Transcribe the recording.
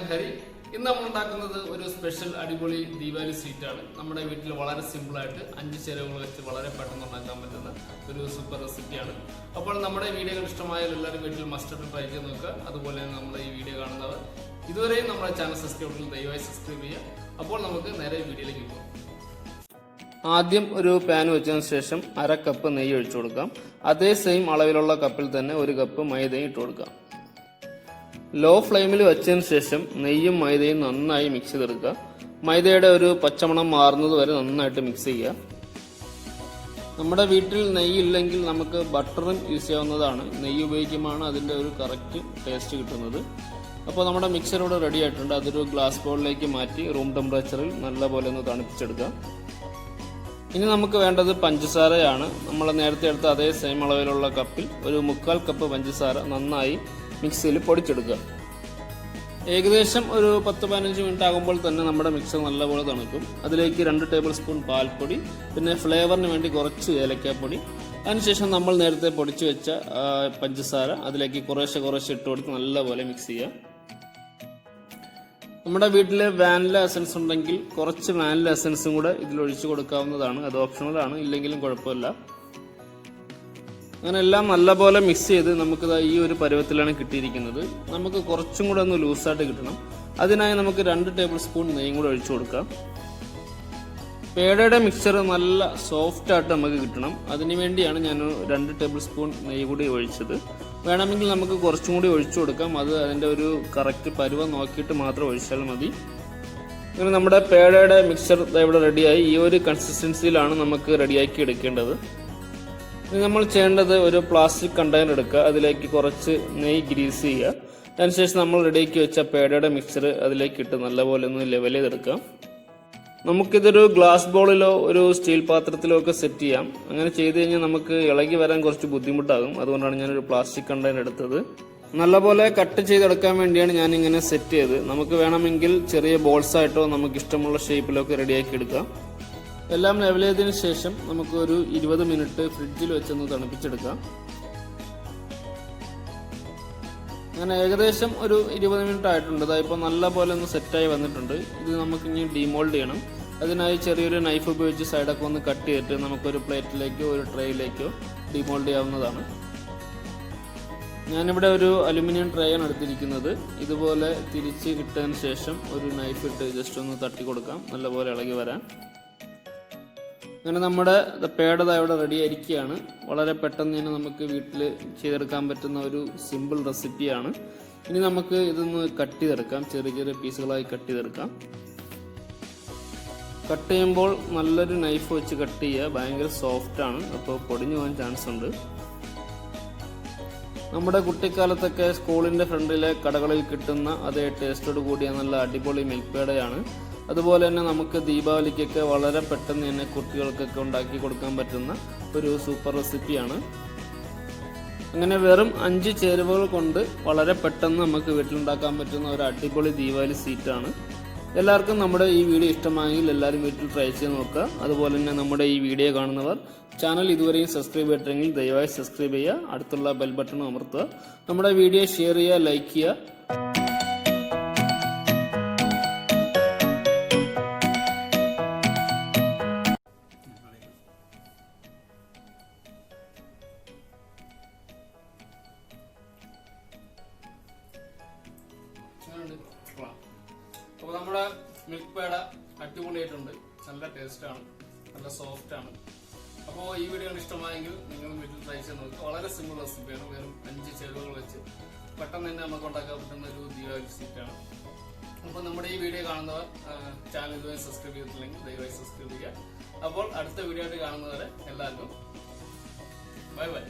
Hari. In the Montakanada, a special Adiboli Diwali sweet. Namada Vitil Valara simple at Anjera Valara pattern on Nagamatana, very super recipe. Upon Namada video customized little mustard and Pajanuka, other Namada video on another. Either way, number channel subscribe to the UI subscribe here. Upon Namaka, video. ആദ്യം ഒരു pan വെച്ചതിനു ശേഷം അര cup നെയ്യ് ഒഴിച്ചു കൊടുക്കാം. അതേ same അളവിലുള്ള കപ്പിൽ തന്നെ ഒരു കപ്പ് മൈദയും ഇട്ട് കൊടുക്കാം. ലോ ഫ്ലെയിമിൽ വെച്ചതിനു ശേഷം നെയ്യും മൈദയും നന്നായി മിക്സ് ചെയ്തെടുക്കുക. മൈദയുടെ ഒരു പച്ചമണം മാറുന്നത് വരെ നന്നായിട്ട് മിക്സ് ചെയ്യുക. നമ്മുടെ വീട്ടിൽ നെയ്യ് ഇല്ലെങ്കിൽ നമുക്ക് ബട്ടറും യൂസ് ചെയ്യാവുന്നതാണ്. നെയ്യ് ഉപയോഗിക്കുമ്പോൾ അതിന്റെ ഒരു കറക്റ്റ് ടേസ്റ്റ് കിട്ടുന്നത്. അപ്പോൾ നമ്മുടെ മിക്സർ ഇവിടെ റെഡി ആയിട്ടുണ്ട്. അതൊരു ഗ്ലാസ് ബൗളിലേക്ക് മാറ്റി റൂം ടെമ്പറേച്ചറിൽ നല്ലപോലെ ഒന്ന് തണുപ്പിച്ചെടുക്കുക. ഇനി നമുക്ക് വേണ്ടത് പഞ്ചസാരയാണ്. നമ്മൾ നേരത്തെ എടുത്ത അതേ സെയിം അളവിലുള്ള കപ്പിൽ ഒരു 1/4 കപ്പ് പഞ്ചസാര നന്നായി മിക്സിയിൽ പൊടിച്ചെടുക്കുക. ഏകദേശം ഒരു 10-15 മിനിറ്റ് ആകുമ്പോൾ തന്നെ നമ്മുടെ മിക്സർ നല്ലപോലെ തണുക്കും. അതിലേക്ക് 2 ടേബിൾ സ്പൂൺ പാൽപ്പൊടി, പിന്നെ ഫ്ലേവറിന് വേണ്ടി കുറച്ച് ഏലക്കാപ്പൊടി, അതിനുശേഷം നമ്മൾ നേരത്തെ പൊടിച്ചു വെച്ച പഞ്ചസാര അതിലേക്ക് കുറേശ്ശെ ഇട്ട് കൊടുത്ത് നല്ലപോലെ മിക്സ് ചെയ്യുക. നമ്മുടെ വീട്ടിൽ വാനില എസൻസ് ഉണ്ടെങ്കിൽ കുറച്ച് വാനില എസൻസും കൂടെ ഇതിൽ ഒഴിച്ചു കൊടുക്കാവുന്നതാണ്. അത് ഓപ്ഷണൽ ആണ്, ഇല്ലെങ്കിലും കുഴപ്പമില്ല. അങ്ങനെ എല്ലാം നല്ലപോലെ മിക്സ് ചെയ്ത് നമുക്ക് ഈ ഒരു പരുവത്തിലാണ് കിട്ടിയിരിക്കുന്നത്. നമുക്ക് കുറച്ചും കൂടെ ഒന്ന് ലൂസായിട്ട് കിട്ടണം. അതിനായി നമുക്ക് 2 ടേബിൾ സ്പൂൺ നെയ്യും കൂടെ ഒഴിച്ചു കൊടുക്കാം. പേടയുടെ മിക്സർ നല്ല സോഫ്റ്റ് ആയിട്ട് നമുക്ക് കിട്ടണം. അതിനുവേണ്ടിയാണ് ഞാൻ 2 ടേബിൾ സ്പൂൺ നെയ്യ് കൂടി ഒഴിച്ചത്. വേണമെങ്കിൽ നമുക്ക് കുറച്ചും കൂടി ഒഴിച്ചു കൊടുക്കാം. അത് അതിൻ്റെ ഒരു കറക്റ്റ് പരുവം നോക്കിയിട്ട് മാത്രം ഒഴിച്ചാൽ മതി. അങ്ങനെ നമ്മുടെ പേടയുടെ മിക്സർ ഇവിടെ റെഡിയായി. ഈ ഒരു കൺസിസ്റ്റൻസിയിലാണ് നമുക്ക് റെഡിയാക്കി എടുക്കേണ്ടത്. ഇനി നമ്മൾ ചെയ്യേണ്ടത് ഒരു പ്ലാസ്റ്റിക് കണ്ടെയ്നർ എടുക്കുക. അതിലേക്ക് കുറച്ച് നെയ്യ് ഗ്രീസ് ചെയ്യുക. അതിനുശേഷം നമ്മൾ റെഡിയാക്കി വെച്ച പേടയുടെ മിക്സർ അതിലേക്ക് ഇട്ട് നല്ലപോലെ ഒന്ന് ലെവൽ ചെയ്തെടുക്കാം. നമുക്കിതൊരു ഗ്ലാസ് ബോളിലോ ഒരു സ്റ്റീൽ പാത്രത്തിലോ ഒക്കെ സെറ്റ് ചെയ്യാം. അങ്ങനെ ചെയ്ത് കഴിഞ്ഞാൽ നമുക്ക് ഇളകി വരാൻ കുറച്ച് ബുദ്ധിമുട്ടാകും. അതുകൊണ്ടാണ് ഞാനൊരു പ്ലാസ്റ്റിക് കണ്ടെയ്നർ എടുത്തത്. നല്ലപോലെ കട്ട് ചെയ്തെടുക്കാൻ വേണ്ടിയാണ് ഞാൻ ഇങ്ങനെ സെറ്റ് ചെയ്ത്. നമുക്ക് വേണമെങ്കിൽ ചെറിയ ബോൾസ് ആയിട്ടോ നമുക്ക് ഇഷ്ടമുള്ള ഷേപ്പിലോ ഒക്കെ റെഡിയാക്കി എടുക്കാം. എല്ലാം ലെവൽ ചെയ്തതിനു ശേഷം നമുക്ക് ഒരു 20 മിനിറ്റ് ഫ്രിഡ്ജിൽ വെച്ചൊന്ന് തണുപ്പിച്ചെടുക്കാം. അങ്ങനെ ഏകദേശം ഒരു 20 മിനിറ്റ് ആയിട്ടുണ്ട്. ഇപ്പോൾ നല്ലപോലെ ഒന്ന് സെറ്റായി വന്നിട്ടുണ്ട്. ഇത് നമുക്ക് ഇനി ഡീമോൾഡ് ചെയ്യണം. അതിനായി ചെറിയൊരു നൈഫ് ഉപയോഗിച്ച് സൈഡൊക്കെ ഒന്ന് കട്ട് ചെയ്തിട്ട് നമുക്കൊരു പ്ലേറ്റിലേക്കോ ഒരു ട്രേയിലേക്കോ ഡീമോൾഡ് ചെയ്യാവുന്നതാണ്. ഞാനിവിടെ ഒരു അലുമിനിയം ട്രേ ആണ് എടുത്തിരിക്കുന്നത്. ഇതുപോലെ തിരിച്ച് ഇട്ടതിന് ശേഷം ഒരു നൈഫ് ഇട്ട് ജസ്റ്റ് ഒന്ന് തട്ടി കൊടുക്കാം, നല്ലപോലെ ഇളകി വരാൻ. അങ്ങനെ നമ്മുടെ പേട ഇവിടെ റെഡി ആയിരിക്കുകയാണ്. വളരെ പെട്ടെന്ന് തന്നെ നമുക്ക് വീട്ടിൽ ചെയ്തെടുക്കാൻ പറ്റുന്ന ഒരു സിമ്പിൾ റെസിപ്പിയാണ്. ഇനി നമുക്ക് ഇതൊന്ന് കട്ട് ചെയ്തെടുക്കാം. ചെറിയ പീസുകളായി കട്ട് ചെയ്തെടുക്കാം. കട്ട് ചെയ്യുമ്പോൾ നല്ലൊരു നൈഫ് വെച്ച് കട്ട് ചെയ്യുക. ഭയങ്കര സോഫ്റ്റ് ആണ്, അപ്പോൾ പൊടിഞ്ഞു പോകാൻ ചാൻസ് ഉണ്ട്. നമ്മുടെ കുട്ടിക്കാലത്തൊക്കെ സ്കൂളിൻ്റെ ഫ്രണ്ടിലെ കടകളിൽ കിട്ടുന്ന അതേ ടേസ്റ്റോട് കൂടിയ നല്ല അടിപൊളി മിൽക്ക് പേടയാണ്. അതുപോലെ തന്നെ നമുക്ക് ദീപാവലിക്കൊക്കെ വളരെ പെട്ടെന്ന് തന്നെ കുട്ടികൾക്കൊക്കെ ഉണ്ടാക്കി കൊടുക്കാൻ പറ്റുന്ന ഒരു സൂപ്പർ റെസിപ്പിയാണ്. അങ്ങനെ വെറും 5 ചേരുവകൾ കൊണ്ട് വളരെ പെട്ടെന്ന് നമുക്ക് വീട്ടിലുണ്ടാക്കാൻ പറ്റുന്ന ഒരു അടിപൊളി ദീപാവലി സ്വീറ്റാണ്. എല്ലാവർക്കും നമ്മുടെ ഈ വീഡിയോ ഇഷ്ടമായെങ്കിൽ എല്ലാവരും വീട്ടിൽ ട്രൈ ചെയ്ത് നോക്കുക. അതുപോലെ തന്നെ നമ്മുടെ ഈ വീഡിയോ കാണുന്നവർ ചാനൽ ഇതുവരെയും സബ്സ്ക്രൈബ് ചെയ്തിട്ടെങ്കിൽ ദയവായി സബ്സ്ക്രൈബ് ചെയ്യുക. അടുത്തുള്ള ബെൽ ബട്ടൺ അമർത്തുക. നമ്മുടെ വീഡിയോ ഷെയർ ചെയ്യുക, ലൈക്ക് ചെയ്യുക. അപ്പോൾ നമ്മുടെ മിൽക്ക് പേട അടിപൊളിയായിട്ടുണ്ട്. നല്ല ടേസ്റ്റാണ്, നല്ല സോഫ്റ്റാണ്. അപ്പോൾ ഈ വീഡിയോ ഇഷ്ടമായെങ്കിൽ നിങ്ങൾ വീട്ടിൽ ട്രൈ ചെയ്ത് നോക്കുക. വളരെ സിമ്പിൾ റെസിപ്പിയാണ്. വെറും 5 ചേരുവകൾ വെച്ച് പെട്ടെന്ന് തന്നെ നമുക്ക് ഉണ്ടാക്കാൻ പറ്റുന്ന ഒരു ദീപാവലി സ്വീറ്റാണ്. അപ്പോൾ നമ്മുടെ ഈ വീഡിയോ കാണുന്നവർ ചാനൽ ഇതുവരെ സബ്സ്ക്രൈബ് ചെയ്തിട്ടില്ലെങ്കിൽ ദയവായി സബ്സ്ക്രൈബ് ചെയ്യുക. അപ്പോൾ അടുത്ത വീഡിയോ ആയിട്ട് കാണുന്നവരെ എല്ലാവർക്കും ബൈ ബൈ.